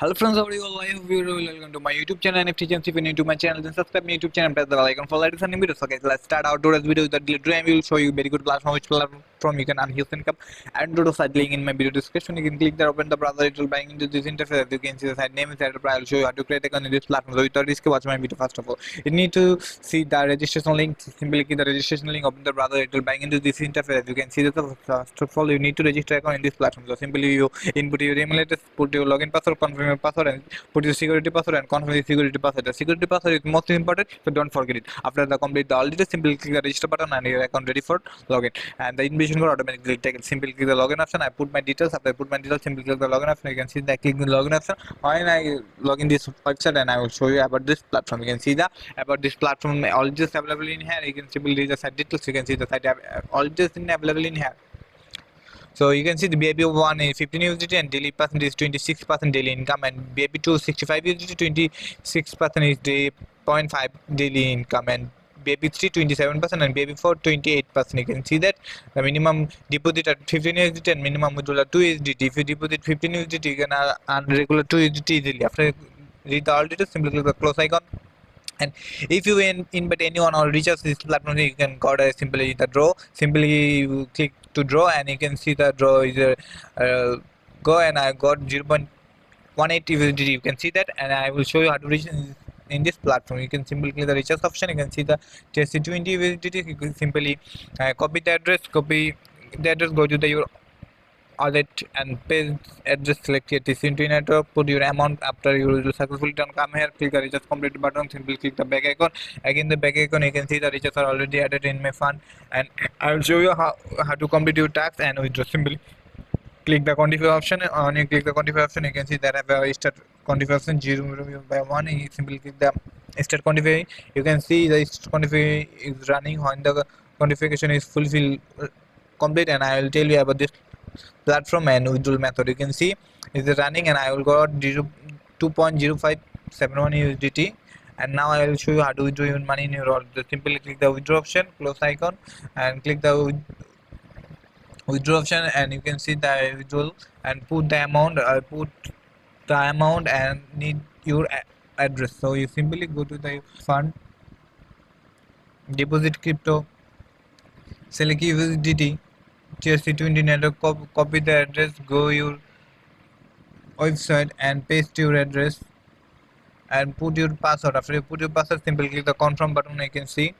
Hello friends, how are you all? I hope you're well. Welcome to my YouTube channel. NFT Gems. If you're new to my channel, then subscribe my YouTube channel and press the bell icon for latest new videos. Okay, so let's start out today's video with the dream. We will show you very good platform which platform you can earn huge income. And to the site link in my video description, you can click there, open the browser, it will bring into this interface. As you can see, the site name is there. I will show you how to create account in this platform. So without risk, watch my video first of all. You need to see the registration link. Simply click the registration link, open the browser, it will bring into this interface. As you can see, that first of all, you need to register account in this platform. So simply you input your email address, put your login password, confirm your password, and put your security password and confirm the security password. The security password is most important, so don't forget it. After the complete all details, simply click the register button and your account ready for login. And the invitation code automatically take it. Simply click the login option. I put my details. After I put my details, simply click the login option. You can see that click the login option. When I log in this website, and I will show you about this platform. You can see that about this platform all just available in here. You can simply read the site details. You can see the site all just available in here. So you can see the BAB1 is 15 USDT and daily percent is 26% daily income, and BAB2 65 USDT 26% is the 0.5 daily income, and BAB3 27% and BAB4 28%. You can see that the minimum deposit at 15 USDT and minimum withdrawal 2 USDT. If you deposit 15 USDT, you can earn regular 2 USDT easily. After read the all details, simply click the close icon. And if you invite anyone or reach us this platform, you can go to simply the draw. Simply you click to draw, and you can see the draw is go, and I got 0.18 USDT. You can see that, and I will show you how to reach in this platform. You can simply click the recharge option. You can see the TSC20 USDT. You can simply copy the address, go to your wallet and paste address, select your TC20 network, put your amount. After you will successfully done, come here, click the recharge complete button, simply click the back icon. Again the back icon, you can see the recharge are already added in my fund, and I will show you how to complete your tax and withdraw. Simply click the quantify option. On you click the quantify option, you can see that I have a start quantify option 0 by 1. You simply click the start quantify. You can see the start quantify is running when the quantification is fulfilled complete, and I will tell you about this platform and withdrawal method. You can see is running, and I will go 2.0571 USDT, and now I will show you how to withdraw your money in your wallet. Simply click the withdraw option, close icon, and click the withdraw option, and you can see the withdrawal and put the amount. And need your address. So you simply go to the fund, deposit crypto, select USDT, TSC20 network, copy the address, go your website and paste your address and put your password. After you put your password, simply click the confirm button. You can see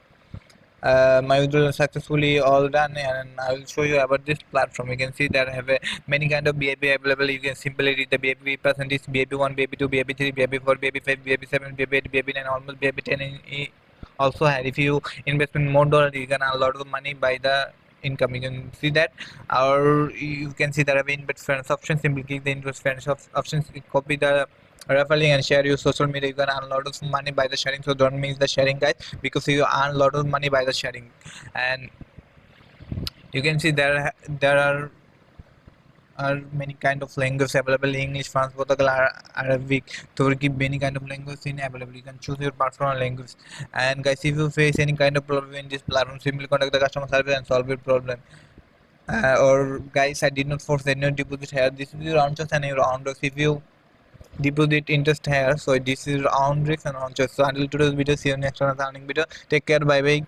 my withdrawal is successfully all done, and I will show you about this platform. You can see that I have many kind of BAB available. You can simply read the BAB percentage, BAB1, BAB2, BAB3, BAB4, BAB5, BAB7, BAB8, BAB9, almost BAB10 also had. If you invest in more dollars, you can earn a lot of money by the income. You can see that, or you can see that I have invest friends option. Simply click the invest friends options, copy the referral and share your social media. You can earn a lot of money by the sharing, so don't miss the sharing, guys, because you earn a lot of money by the sharing. And you can see there are many kind of languages available: English, France, Portugal, Arabic, Turkey. Many kind of languages in available. You can choose your personal language. And guys, if you face any kind of problem in this platform, simply contact the customer service and solve your problem. Or guys, I did not force any deposit here. This is your own choice and your own risk. If you deposit interest here, so this is your own risk and own choice. So until today's video, see you next on another video. Take care, bye bye.